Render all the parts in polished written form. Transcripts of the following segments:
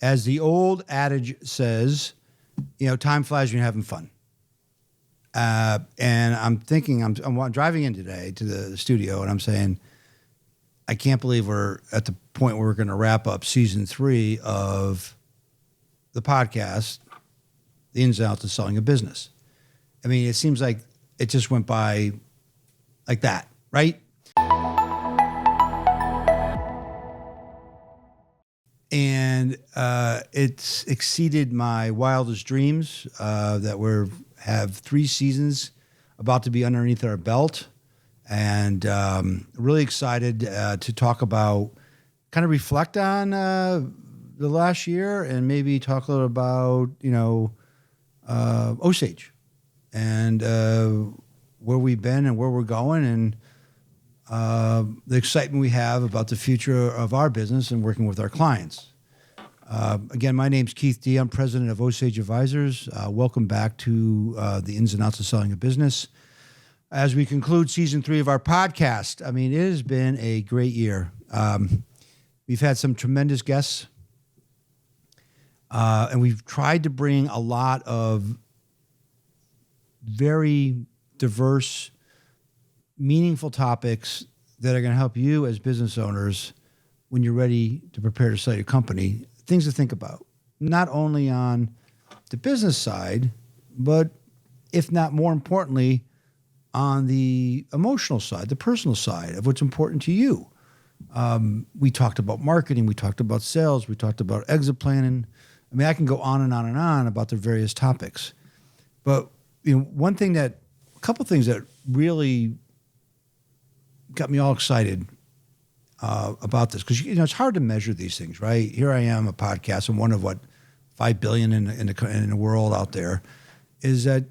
as the old adage says, time flies when you're having fun. And I'm thinking, I'm driving in today to the studio, and I'm saying, I can't believe we're at the point where we're going to wrap up season 3 of the podcast, The Ins and Outs of Selling a Business. I mean, it seems like it just went by like that, right? And it's exceeded my wildest dreams that we have 3 seasons about to be underneath our belt. And really excited to talk about, kind of reflect on the last year and maybe talk a little about, Osage and where we've been and where we're going, and the excitement we have about the future of our business and working with our clients. Again, my name's kdee. I'm President of Osage Advisors. Welcome back to the Ins and Outs of Selling a Business. As we conclude season 3 of our podcast, I mean, it has been a great year. We've had some tremendous guests, and we've tried to bring a lot of very diverse, meaningful topics that are going to help you as business owners when you're ready to prepare to sell your company. Things to think about, not only on the business side, but if not more importantly, on the emotional side, the personal side of what's important to you. We talked about marketing, we talked about sales, we talked about exit planning. I mean, I can go on and on and on about the various topics. But a couple things that really got me all excited about this, because it's hard to measure these things, right? Here I am, a podcast, and one of 5 billion in the world out there, is that,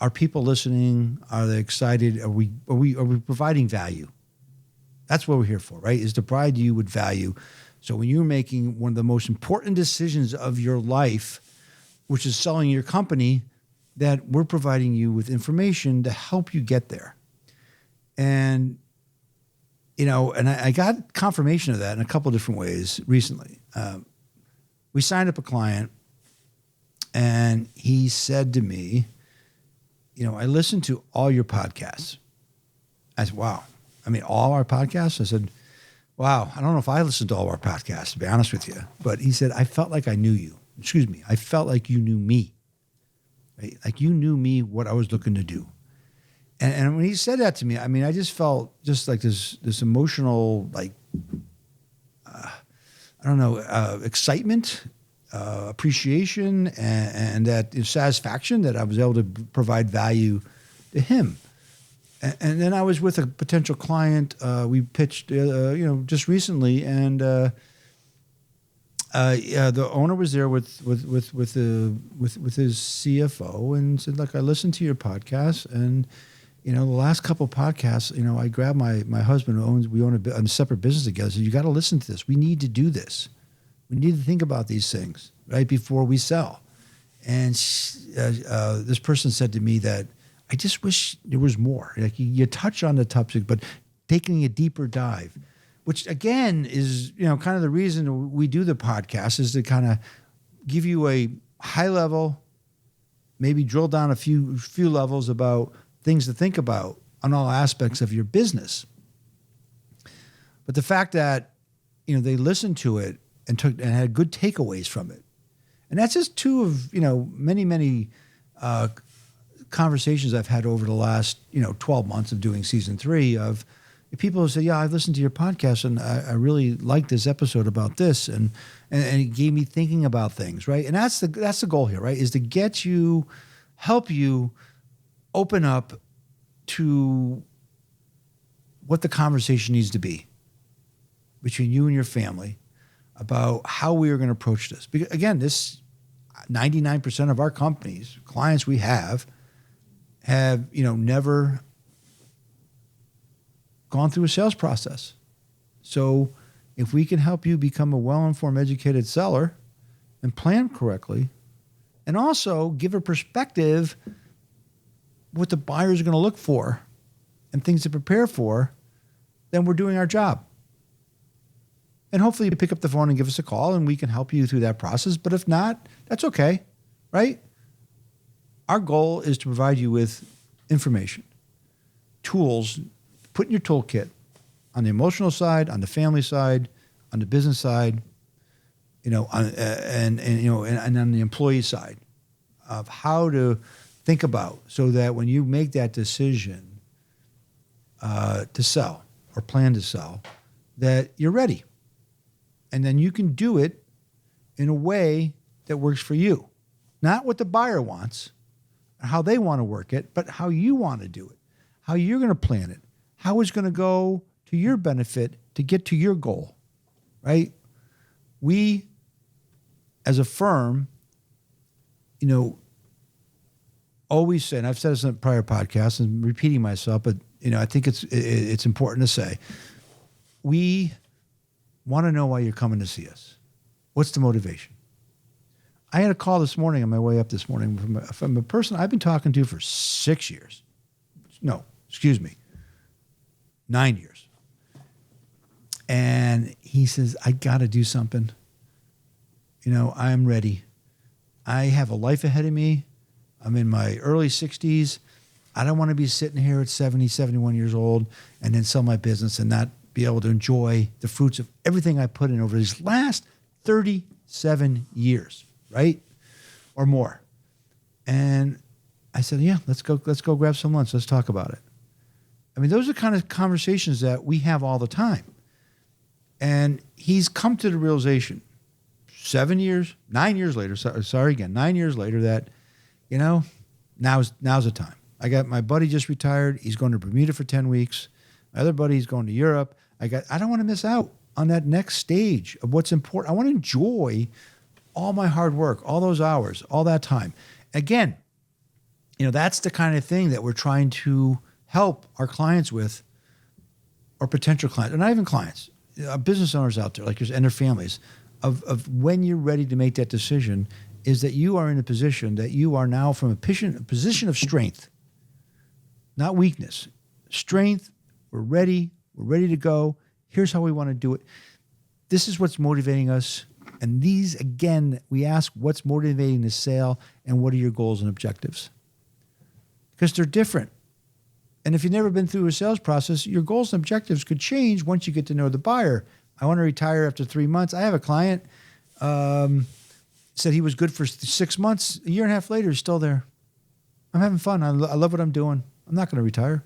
are people listening? Are they excited? Are we providing value? That's what we're here for, right? Is to provide you with value. So when you're making one of the most important decisions of your life, which is selling your company, that we're providing you with information to help you get there. And and I got confirmation of that in a couple of different ways recently. We signed up a client, and he said to me, I listened to all your podcasts. I said, wow. I mean, all our podcasts? I said, wow, I don't know if I listened to all our podcasts, to be honest with you. But he said, I felt like I knew you. I felt like you knew me. Right? Like you knew me, what I was looking to do. And when he said that to me, I mean, I just felt just like this emotional, excitement, appreciation, and that satisfaction that I was able to provide value to him. And then I was with a potential client we pitched, just recently, and the owner was there with his CFO and said, "Look, I listened to your podcast, and the last couple of podcasts, I grabbed my husband we own a separate business together. So you got to listen to this. We need to do this. We need to think about these things right before we sell." And this person said to me that, I just wish there was more. Like you touch on the topic, but taking a deeper dive, which again is, kind of the reason we do the podcast, is to kind of give you a high level, maybe drill down a few levels about things to think about on all aspects of your business. But the fact that, they listened to it and had good takeaways from it. And that's just 2 of, many conversations I've had over the last, 12 months of doing season 3 of people who say, yeah, I've listened to your podcast and I really like this episode about this. And it gave me thinking about things, right? And that's the goal here, right? Is to help you open up to what the conversation needs to be between you and your family about how we are going to approach this. Because again, this 99% of our clients we have, never gone through a sales process. So if we can help you become a well-informed, educated seller and plan correctly, and also give a perspective what the buyers are going to look for and things to prepare for, then we're doing our job. And hopefully you pick up the phone and give us a call and we can help you through that process. But if not, that's okay, right? Our goal is to provide you with information, tools, put in your toolkit on the emotional side, on the family side, on the business side, and on the employee side of how to think about so that when you make that decision to sell or plan to sell, that you're ready. And then you can do it in a way that works for you. Not what the buyer wants, how they want to work it, but how you want to do it, how you're going to plan it, how it's going to go to your benefit to get to your goal, right? We, as a firm, always say, and I've said this in prior podcasts and repeating myself, but I think it's important to say, we want to know why you're coming to see us. What's the motivation? I had a call this morning on my way up this morning from a person I've been talking to for 6 years. No, excuse me, 9 years. And he says, I got to do something. I'm ready. I have a life ahead of me. I'm in my early 60s. I don't want to be sitting here at 70, 71 years old and then sell my business and not be able to enjoy the fruits of everything I put in over these last 37 years, right? Or more. And I said, yeah, let's go grab some lunch. Let's talk about it. I mean, those are the kind of conversations that we have all the time. And he's come to the realization 9 years later that, now's the time. I got my buddy just retired. He's going to Bermuda for 10 weeks. My other buddy's going to Europe. I don't want to miss out on that next stage of what's important. I want to enjoy all my hard work, all those hours, all that time. Again, that's the kind of thing that we're trying to help our clients with, or potential clients, or not even clients, business owners out there like yours and their families, of when you're ready to make that decision, is that you are in a position that you are now from a position of strength, not weakness. Strength, we're ready to go. Here's how we want to do it. This is what's motivating us. And these, again, we ask what's motivating the sale and what are your goals and objectives? Because they're different. And if you've never been through a sales process, your goals and objectives could change once you get to know the buyer. I want to retire after 3 months. I have a client said he was good for 6 months. A year and a half later, he's still there. I'm having fun. I love what I'm doing. I'm not going to retire.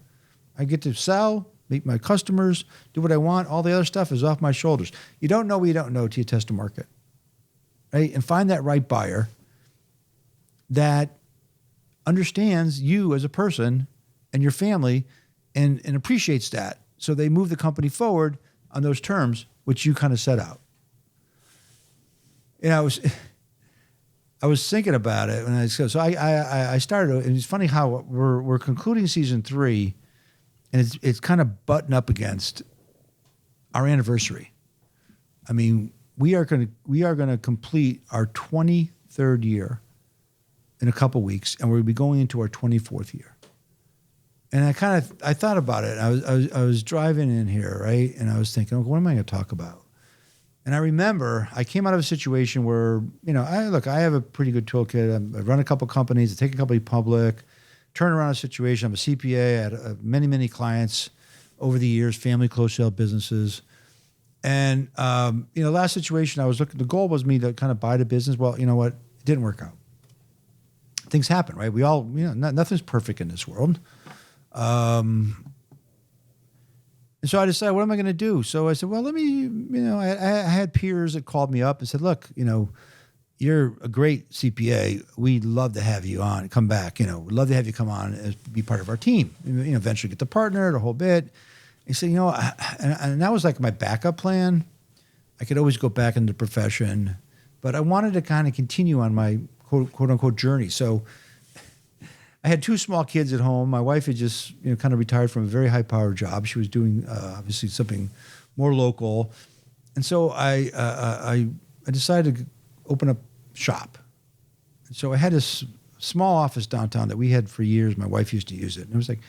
I get to sell, meet my customers, do what I want. All the other stuff is off my shoulders. You don't know what you don't know till you test the market, right? And find that right buyer that understands you as a person and your family and appreciates that. So they move the company forward on those terms, which you kind of set out. I was thinking about it when I started, and it's funny how we're concluding season 3, and it's kind of butting up against our anniversary. I mean, we are going to complete our 23rd year in a couple weeks, and we'll be going into our 24th year. And I thought about it. I was driving in here, right, and I was thinking, okay, what am I going to talk about? And I remember I came out of a situation where, I have a pretty good toolkit. I run a couple companies, I take a company public, turn around a situation. I'm a CPA. I had many, many clients over the years, family close sale businesses. And, last situation the goal was me to kind of buy the business. Well, you know what? It didn't work out. Things happen, right? We all, nothing's perfect in this world. And so I decided, what am I going to do? So I said, well, let me, I had peers that called me up and said, look, you're a great CPA. We'd love to have you on, come back. We'd love to have you come on and be part of our team. Eventually get the partner, the whole bit. He said, and that was like my backup plan. I could always go back into the profession, but I wanted to kind of continue on my quote unquote journey. So I had 2 small kids at home. My wife had just kind of retired from a very high-powered job. She was doing obviously something more local, and so I decided to open up shop. And so I had this small office downtown that we had for years. My wife used to use it, and it was like,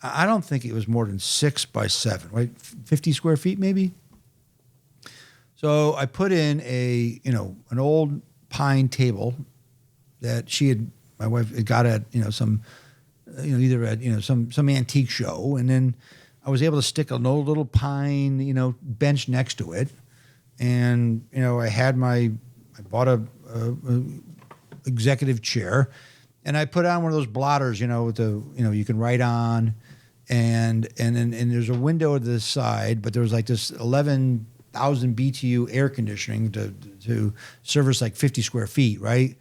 I don't think it was more than 6 by 7, right? 50 square feet maybe. So I put in an old pine table that my wife had got at, some, either at, some antique show. And then I was able to stick an old little pine, bench next to it. And, I bought a executive chair, and I put on one of those blotters, with you can write on, and there's a window to the side, but there was like this 11,000 BTU air conditioning to service like 50 square feet, right?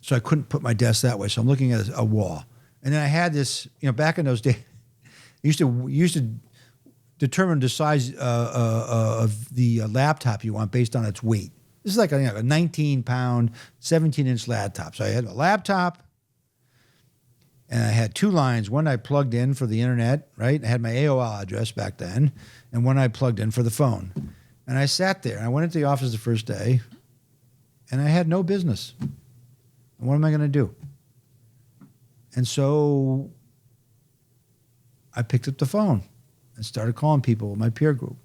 So I couldn't put my desk that way. So I'm looking at a wall, and then I had this, back in those days, you used to determine the size of the laptop you want based on its weight. This is like a 19-pound, 17-inch laptop. So I had a laptop, and I had two lines. One I plugged in for the internet, right? I had my AOL address back then, and one I plugged in for the phone. And I sat there, and I went into the office the first day, and I had no business. And what am I going to do? And so I picked up the phone and started calling people in my peer group.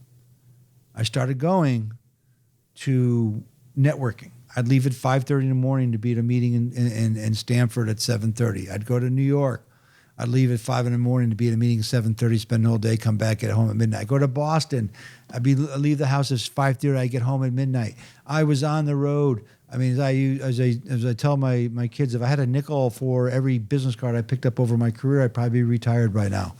I started going to networking. I'd leave at 5:30 in the morning to be at a meeting in Stanford at 7:30. I'd go to New York. I'd leave at 5 in the morning to be at a meeting at 7:30, spend the whole day, come back, get home at midnight. I'd go to Boston. I'd leave the house at 5:30. I'd get home at midnight. I was on the road. I mean, as I tell my kids, if I had a nickel for every business card I picked up over my career, I'd probably be retired by now.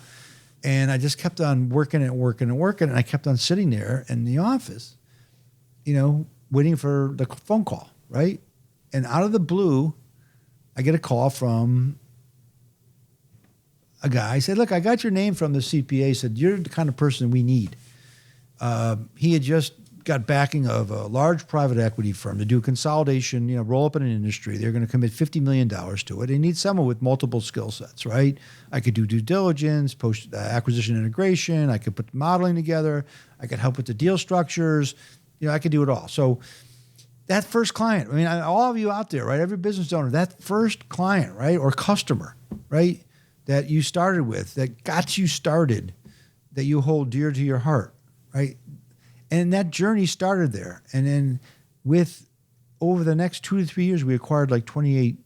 And I just kept on working, and I kept on sitting there in the office, waiting for the phone call, right? And out of the blue, I get a call from a guy. He said, look, I got your name from the CPA. He said, you're the kind of person we need. He had just got backing of a large private equity firm to do consolidation, roll up in an industry. They're going to commit $50 million to it. They need someone with multiple skill sets, right? I could do due diligence, post-acquisition integration. I could put modeling together. I could help with the deal structures. I could do it all. So that first client, all of you out there, right? Every business owner, that first client, right? Or customer, right? That you started with, that got you started, that you hold dear to your heart, right? And that journey started there. And then over the next 2 to 3 years, we acquired like 28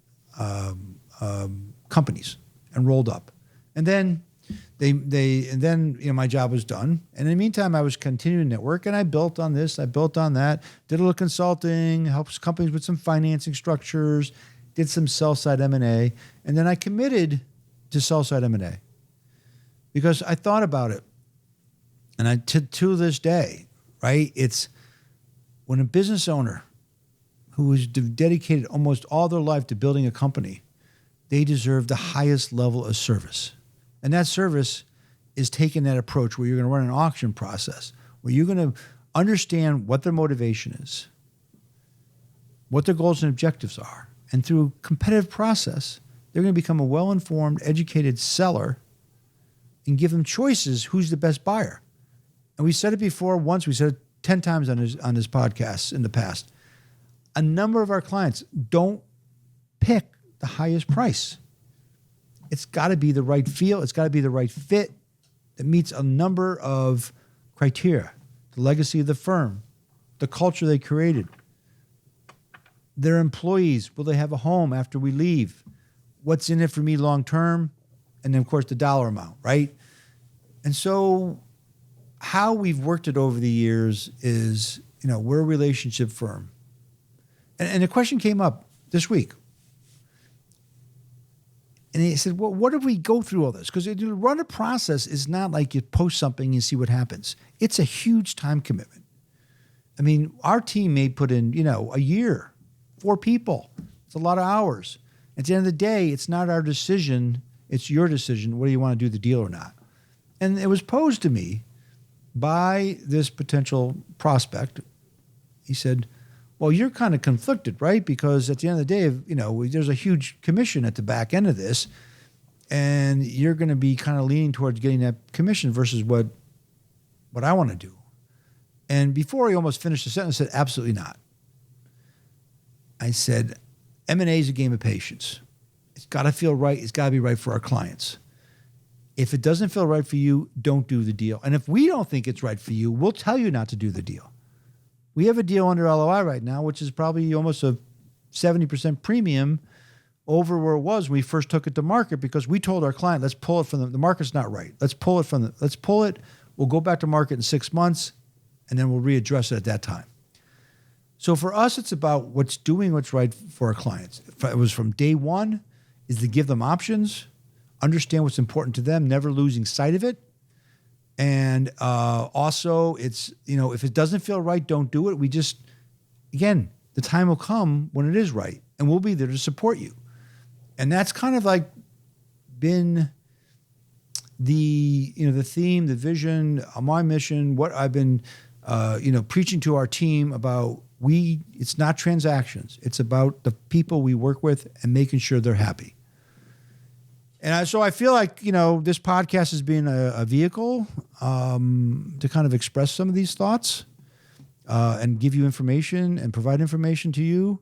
companies and rolled up. And then my job was done. And in the meantime, I was continuing to network, and I built on this, I built on that, did a little consulting, helped companies with some financing structures, did some sell-side M&A, and then I committed to sell-side M&A because I thought about it. And to this day, right, it's when a business owner who has dedicated almost all their life to building a company, they deserve the highest level of service. And that service is taking that approach where you're going to run an auction process, where you're going to understand what their motivation is, what their goals and objectives are. And through competitive process, they're going to become a well-informed, educated seller and give them choices who's the best buyer. And we said it before once, we said it 10 times on this podcast in the past. A number of our clients don't pick the highest price. It's got to be the right feel. It's got to be the right fit that meets a number of criteria. The legacy of the firm, the culture they created, their employees, will they have a home after we leave? What's in it for me long term? And then, of course, the dollar amount, right? And so how we've worked it over the years is, we're a relationship firm. And the question came up this week. And he said, well, what if we go through all this? Because to run a process is not like you post something and see what happens. It's a huge time commitment. Our team may put in, a year, 4 people. It's a lot of hours. At the end of the day, it's not our decision. It's your decision. Whether you want to do the deal or not. And it was posed to me by this potential prospect. He said, well, you're kind of conflicted, right? Because at the end of the day, there's a huge commission at the back end of this, and you're going to be kind of leaning towards getting that commission versus what I want to do. And before he almost finished the sentence, I said, absolutely not. I said, M&A is a game of patience. It's got to feel right. It's got to be right for our clients. If it doesn't feel right for you, don't do the deal. And if we don't think it's right for you, we'll tell you not to do the deal. We have a deal under LOI right now, which is probably almost a 70% premium over where it was when we first took it to market, because we told our client, let's pull it from the market's not right. Let's pull it. We'll go back to market in 6 months, and then we'll readdress it at that time. So for us, it's about what's right for our clients. It was from day one, is to give them options, understand what's important to them, never losing sight of it. And also, it's, if it doesn't feel right, don't do it. Again, the time will come when it is right, and we'll be there to support you. And that's kind of like been the theme, the vision, my mission, what I've been, preaching to our team about. It's not transactions. It's about the people we work with and making sure they're happy. And so I feel like, this podcast has been a vehicle to kind of express some of these thoughts and give you information and provide information to you.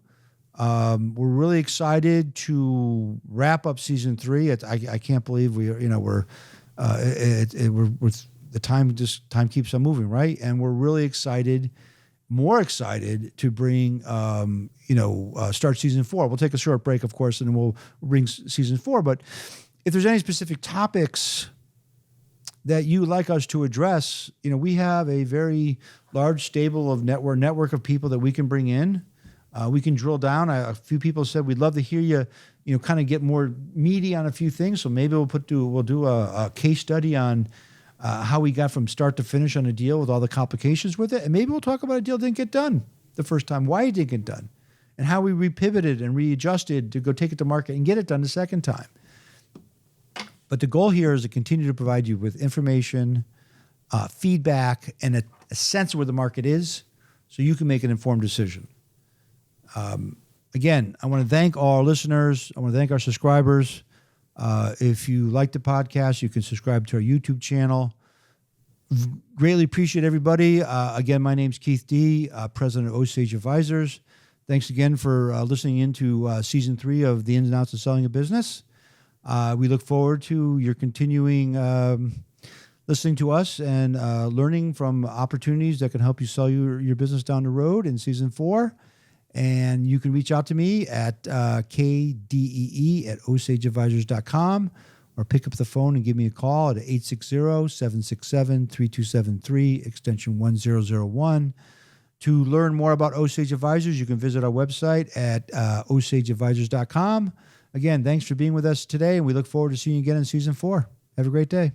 We're really excited to wrap up season 3. I can't believe the time keeps on moving, right? And we're really more excited to bring, start season 4. We'll take a short break, of course, and then we'll bring season 4. But if there's any specific topics that you would like us to address, we have a very large stable of network of people that we can bring in. We can drill down. A few people said we'd love to hear you, kind of get more meaty on a few things. So maybe we'll do a case study on how we got from start to finish on a deal with all the complications with it. And maybe we'll talk about a deal that didn't get done the first time, why it didn't get done, and how we repivoted and readjusted to go take it to market and get it done the second time. But the goal here is to continue to provide you with information, feedback, and a sense of where the market is so you can make an informed decision. Again, I want to thank all our listeners. I want to thank our subscribers. If you like the podcast, you can subscribe to our YouTube channel. Greatly appreciate everybody. Again, my name's kdee, President of Osage Advisors. Thanks again for listening into season 3 of The Ins and Outs of Selling a Business. We look forward to your continuing listening to us and learning from opportunities that can help you sell your business down the road in season 4. And you can reach out to me at kdee@osageadvisors.com, or pick up the phone and give me a call at 860-767-3273, extension 1001. To learn more about Osage Advisors, you can visit our website at osageadvisors.com. Again, thanks for being with us today, and we look forward to seeing you again in season 4. Have a great day.